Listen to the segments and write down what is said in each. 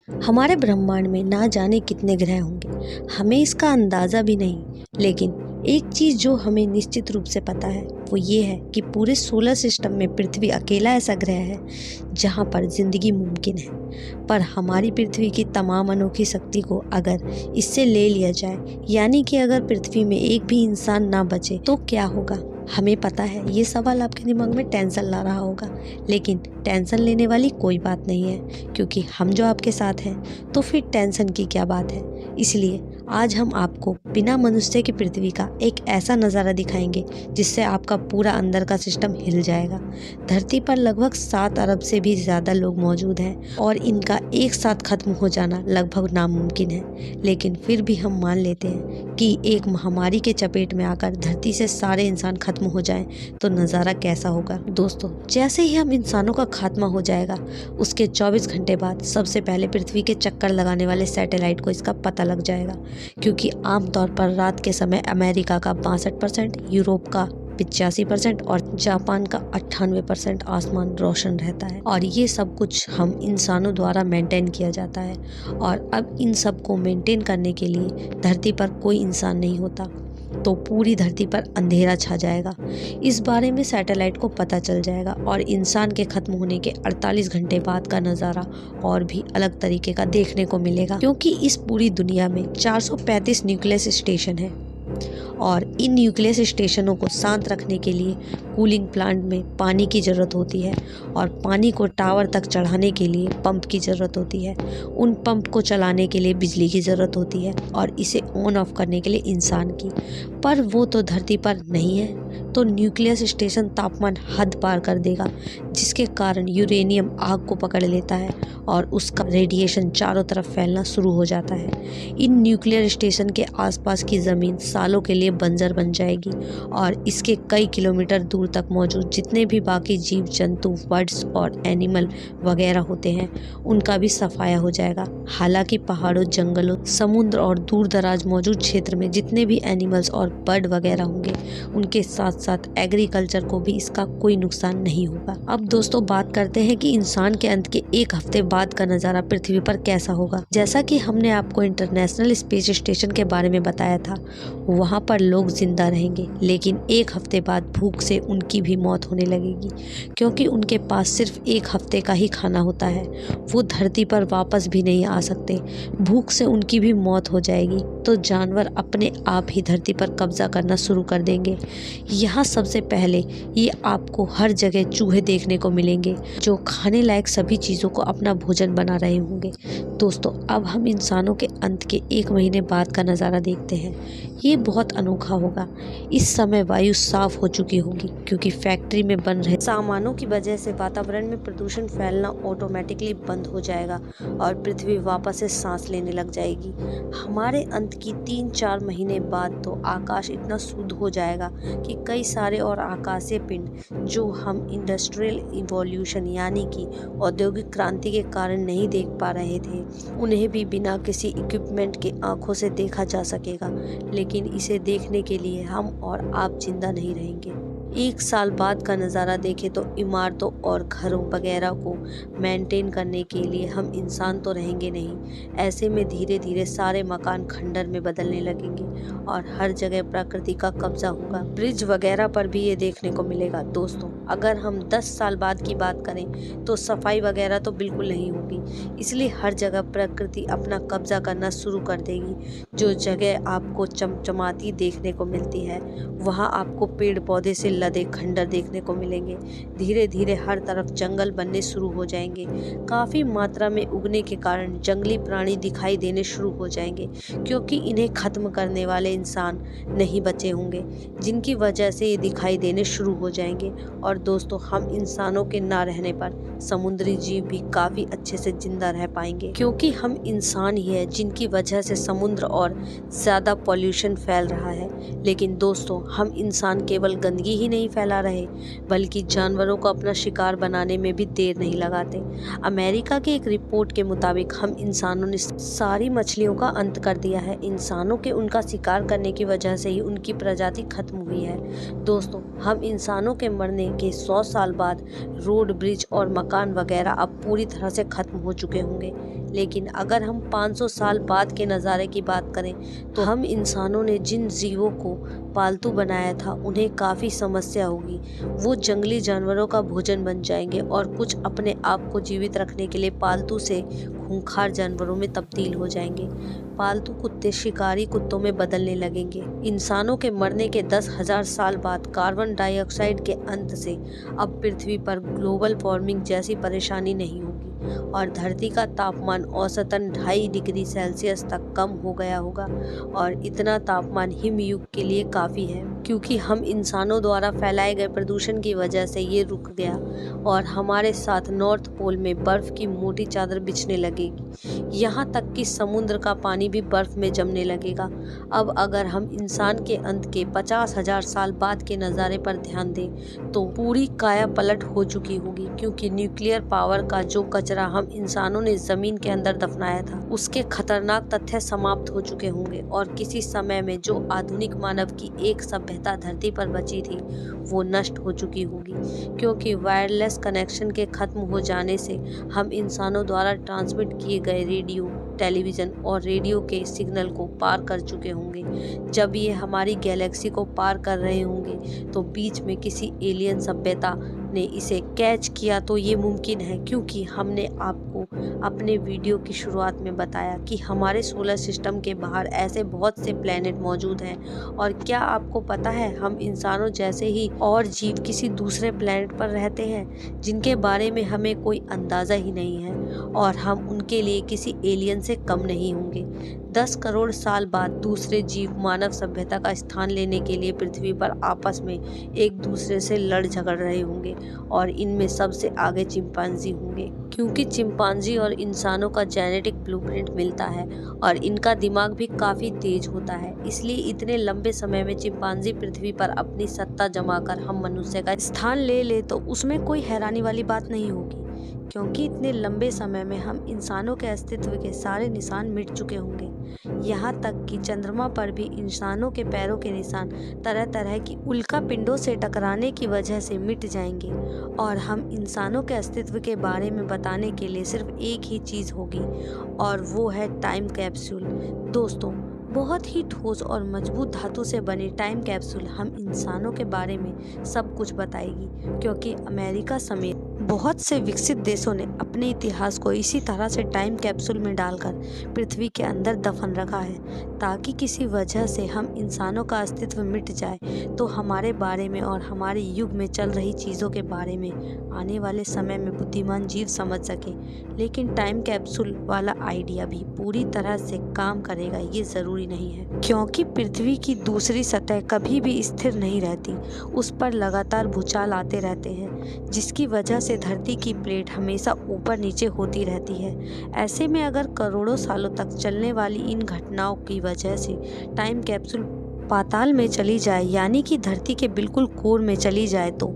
हमारे ब्रह्मांड में ना जाने कितने ग्रह होंगे, हमें इसका अंदाज़ा भी नहीं। लेकिन एक चीज़ जो हमें निश्चित रूप से पता है वो ये है कि पूरे सोलर सिस्टम में पृथ्वी अकेला ऐसा ग्रह है जहाँ पर जिंदगी मुमकिन है। पर हमारी पृथ्वी की तमाम अनोखी शक्ति को अगर इससे ले लिया जाए, यानी कि अगर पृथ्वी में एक भी इंसान ना बचे तो क्या होगा? हमें पता है ये सवाल आपके दिमाग में टेंशन ला रहा होगा, लेकिन टेंशन लेने वाली कोई बात नहीं है, क्योंकि हम जो आपके साथ हैं तो फिर टेंशन की क्या बात है। इसलिए आज हम आपको बिना मनुष्य की पृथ्वी का एक ऐसा नज़ारा दिखाएंगे जिससे आपका पूरा अंदर का सिस्टम हिल जाएगा। धरती पर लगभग 7 अरब से भी ज़्यादा लोग मौजूद हैं और इनका एक साथ खत्म हो जाना लगभग नामुमकिन है। लेकिन फिर भी हम मान लेते हैं कि एक महामारी के चपेट में आकर धरती से सारे इंसान खत्म हो जाएं तो नज़ारा कैसा होगा। दोस्तों, जैसे ही हम इंसानों का खात्मा हो जाएगा उसके 24 घंटे बाद सबसे पहले पृथ्वी के चक्कर लगाने वाले सैटेलाइट को इसका पता लग जाएगा, क्योंकि आमतौर पर रात के समय अमेरिका का 62%, यूरोप का 85% और जापान का 98% आसमान रोशन रहता है। और ये सब कुछ हम इंसानों द्वारा मेंटेन किया जाता है। और अब इन सब को मेंटेन करने के लिए धरती पर कोई इंसान नहीं होता तो पूरी धरती पर अंधेरा छा जाएगा। इस बारे में सैटेलाइट को पता चल जाएगा और इंसान के खत्म होने के 48 घंटे बाद का नज़ारा और भी अलग तरीके का देखने को मिलेगा, क्योंकि इस पूरी दुनिया में 435 न्यूक्लियस स्टेशन है और इन न्यूक्लियस स्टेशनों को शांत रखने के लिए कूलिंग प्लांट में पानी की ज़रूरत होती है और पानी को टावर तक चढ़ाने के लिए पंप की ज़रूरत होती है। उन पंप को चलाने के लिए बिजली की ज़रूरत होती है और इसे ऑन ऑफ करने के लिए इंसान की। पर वो तो धरती पर नहीं है, तो न्यूक्लियस स्टेशन तापमान हद पार कर देगा, जिसके कारण यूरेनियम आग को पकड़ लेता है और उसका रेडिएशन चारों तरफ फैलना शुरू हो जाता है। इन न्यूक्लियर स्टेशन के आसपास की ज़मीन सालों के लिए बंजर बन जाएगी और इसके कई किलोमीटर दूर तक मौजूद जितने भी बाकी जीव जंतु, बर्ड्स और एनिमल वगैरह होते हैं उनका भी सफाया हो जाएगा। हालांकि पहाड़ों, जंगलों, समुद्र और दूर दराज मौजूद क्षेत्र में जितने भी एनिमल्स और बर्ड वगैरह होंगे उनके साथ साथ एग्रीकल्चर को भी इसका कोई नुकसान नहीं होगा। अब दोस्तों, बात करते हैं कि इंसान के अंत के एक हफ्ते बाद का नज़ारा पृथ्वी पर कैसा होगा। जैसा कि हमने आपको इंटरनेशनल स्पेस स्टेशन के बारे में बताया था, वहाँ पर लोग जिंदा रहेंगे, लेकिन एक हफ्ते बाद भूख से उनकी भी मौत होने लगेगी, क्योंकि उनके पास सिर्फ एक हफ्ते का ही खाना होता है। वो धरती पर वापस भी नहीं आ सकते। भूख से उनकी भी मौत हो जाएगी तो जानवर अपने आप ही धरती पर कब्जा करना शुरू कर देंगे। यहाँ सबसे पहले ये आपको हर जगह चूहे देखने को मिलेंगे जो खाने लायक सभी चीज़ों को अपना भोजन बना रहे होंगे। दोस्तों, अब हम इंसानों के अंत के 1 महीने बाद का नज़ारा देखते हैं। ये बहुत अनोखा होगा। इस समय वायु साफ हो चुकी होगी, क्योंकि फैक्ट्री में बन रहे सामानों की वजह से वातावरण में प्रदूषण फैलना ऑटोमेटिकली बंद हो जाएगा और पृथ्वी वापस से सांस लेने लग जाएगी। हमारे अंत की 3-4 महीने बाद तो आकाश इतना शुद्ध हो जाएगा कि कई सारे और आकाशीय पिंड जो हम इंडस्ट्रियल इवोल्यूशन यानी कि औद्योगिक क्रांति के कारण नहीं देख पा रहे थे, उन्हें भी बिना किसी इक्विपमेंट के आंखों से देखा जा सकेगा। लेकिन इसे देखने के लिए हम और आप जिंदा नहीं रहेंगे। 1 साल बाद का नज़ारा देखें तो इमारतों और घरों वगैरह को मेंटेन करने के लिए हम इंसान तो रहेंगे नहीं। ऐसे में धीरे धीरे सारे मकान खंडर में बदलने लगेंगे और हर जगह प्रकृति का कब्जा होगा। ब्रिज वगैरह पर भी ये देखने को मिलेगा। दोस्तों, अगर हम 10 साल बाद की बात करें तो सफाई वगैरह तो बिल्कुल नहीं होगी, इसलिए हर जगह प्रकृति अपना कब्जा करना शुरू कर देगी। जो जगह आपको चमचमाती देखने को मिलती है वहाँ आपको पेड़ पौधे से लदे खंडर देखने को मिलेंगे। धीरे धीरे हर तरफ जंगल बनने शुरू हो जाएंगे। काफ़ी मात्रा में उगने के कारण जंगली प्राणी दिखाई देने शुरू हो जाएंगे, क्योंकि इन्हें खत्म करने वाले इंसान नहीं बचे होंगे, जिनकी वजह से ये दिखाई देने शुरू हो जाएंगे। और दोस्तों, हम इंसानों के ना रहने पर समुद्री जीव भी काफ़ी अच्छे से जिंदा रह पाएंगे, क्योंकि हम इंसान ही है जिनकी वजह से समुद्र और ज़्यादा पॉल्यूशन फैल रहा है। लेकिन दोस्तों, हम इंसान केवल गंदगी ही नहीं फैला रहे, बल्कि जानवरों को अपना शिकार बनाने में भी देर नहीं लगाते। अमेरिका की एक रिपोर्ट के मुताबिक हम इंसानों ने सारी मछलियों का अंत कर दिया है। इंसानों के उनका शिकार करने की वजह से ही उनकी प्रजाति खत्म हुई है। दोस्तों, हम इंसानों के मरने के 100 साल बाद रोड, ब्रिज और मकान वगैरह अब पूरी तरह से खत्म हो चुके होंगे, लेकिन अगर हम 500 साल बाद के नज़ारे की बात करें तो हम इंसानों ने जिन जीवों को पालतू बनाया था उन्हें काफ़ी समस्या होगी। वो जंगली जानवरों का भोजन बन जाएंगे और कुछ अपने आप को जीवित रखने के लिए पालतू से खूंखार जानवरों में तब्दील हो जाएंगे। पालतू कुत्ते शिकारी कुत्तों में बदलने लगेंगे। इंसानों के मरने के 10,000 साल बाद कार्बन डाइऑक्साइड के अंत से अब पृथ्वी पर ग्लोबल वार्मिंग जैसी परेशानी नहीं होगी और धरती का तापमान औसतन 2.5 डिग्री सेल्सियस तक कम हो गया होगा। और इतना तापमान हिम युग के लिए काफ़ी है, क्योंकि हम इंसानों द्वारा फैलाए गए प्रदूषण की वजह से ये रुक गया और हमारे साथ नॉर्थ पोल में बर्फ़ की मोटी चादर बिछने लगेगी। यहाँ तक कि समुद्र का पानी भी बर्फ़ में जमने लगेगा। अब अगर हम इंसान के अंत के 50,000 साल बाद के नज़ारे पर ध्यान दें तो पूरी काया पलट हो चुकी होगी, क्योंकि न्यूक्लियर पावर का जो कचरा हम इंसानों ने ज़मीन के अंदर दफनाया था उसके खतरनाक तथ्य समाप्त हो चुके होंगे और किसी समय में जो आधुनिक मानव की एक सभ्यता धरती पर बची थी वो नष्ट हो चुकी होगी, क्योंकि वायरलेस कनेक्शन के खत्म हो जाने से हम इंसानों द्वारा ट्रांसमिट किए गए रेडियो, टेलीविज़न और रेडियो के सिग्नल को पार कर चुके होंगे। जब ये हमारी गैलेक्सी को पार कर रहे होंगे तो बीच में किसी एलियन सभ्यता ने इसे कैच किया तो ये मुमकिन है, क्योंकि हमने आपको अपने वीडियो की शुरुआत में बताया कि हमारे सोलर सिस्टम के बाहर ऐसे बहुत से प्लैनेट मौजूद हैं। और क्या आपको पता है हम इंसानों जैसे ही और जीव किसी दूसरे प्लैनेट पर रहते हैं जिनके बारे में हमें कोई अंदाज़ा ही नहीं है और हम उनके लिए किसी एलियन से कम नहीं होंगे। 10 करोड़ साल बाद दूसरे जीव मानव सभ्यता का स्थान लेने के लिए पृथ्वी पर आपस में एक दूसरे से लड़ झगड़ रहे होंगे और इनमें सबसे आगे चिंपांजी होंगे, क्योंकि चिंपांजी और इंसानों का जेनेटिक ब्लूप्रिंट मिलता है और इनका दिमाग भी काफ़ी तेज होता है। इसलिए इतने लंबे समय में चिंपांजी पृथ्वी पर अपनी सत्ता जमाकर हम मनुष्य का स्थान ले तो उसमें कोई हैरानी वाली बात नहीं होगी, क्योंकि इतने लंबे समय में हम इंसानों के अस्तित्व के सारे निशान मिट चुके होंगे। यहाँ तक कि चंद्रमा पर भी इंसानों के पैरों के निशान तरह तरह की उल्का पिंडों से टकराने की वजह से मिट जाएंगे और हम इंसानों के अस्तित्व के बारे में बताने के लिए सिर्फ एक ही चीज़ होगी और वो है टाइम कैप्सूल। दोस्तों, बहुत ही ठोस और मजबूत धातु से बने टाइम कैप्सूल हम इंसानों के बारे में सब कुछ बताएगी, क्योंकि अमेरिका समेत बहुत से विकसित देशों ने अपने इतिहास को इसी तरह से टाइम कैप्सूल में डालकर पृथ्वी के अंदर दफन रखा है, ताकि किसी वजह से हम इंसानों का अस्तित्व मिट जाए तो हमारे बारे में और हमारे युग में चल रही चीज़ों के बारे में आने वाले समय में बुद्धिमान जीव समझ सके। लेकिन टाइम कैप्सूल वाला आइडिया भी पूरी तरह से काम करेगा ये ज़रूरी नहीं है, क्योंकि पृथ्वी की दूसरी सतह कभी भी स्थिर नहीं रहती। उस पर लगातार भूचाल आते रहते हैं, जिसकी वजह से धरती की प्लेट हमेशा ऊपर नीचे होती रहती है। ऐसे में अगर करोड़ों सालों तक चलने वाली इन घटनाओं की वजह से टाइम कैप्सूल पाताल में चली जाए, यानी कि धरती के बिल्कुल कोर में चली जाए, तो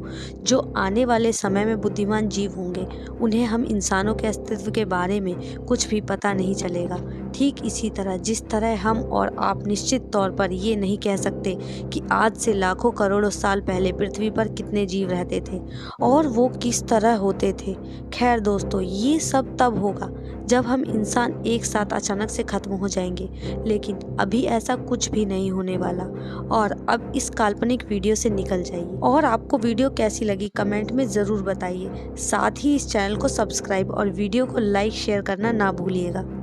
जो आने वाले समय में बुद्धिमान जीव होंगे उन्हें हम इंसानों के अस्तित्व के बारे में कुछ भी पता नहीं चलेगा। ठीक इसी तरह जिस तरह हम और आप निश्चित तौर पर ये नहीं कह सकते कि आज से लाखों करोड़ों साल पहले पृथ्वी पर कितने जीव रहते थे और वो किस तरह होते थे। खैर दोस्तों, ये सब तब होगा जब हम इंसान एक साथ अचानक से खत्म हो जाएंगे, लेकिन अभी ऐसा कुछ भी नहीं होने वाला। और अब इस काल्पनिक वीडियो से निकल जाइए। और आपको वीडियो कैसी लगी कमेंट में ज़रूर बताइए। साथ ही इस चैनल को सब्सक्राइब और वीडियो को लाइक शेयर करना ना भूलिएगा।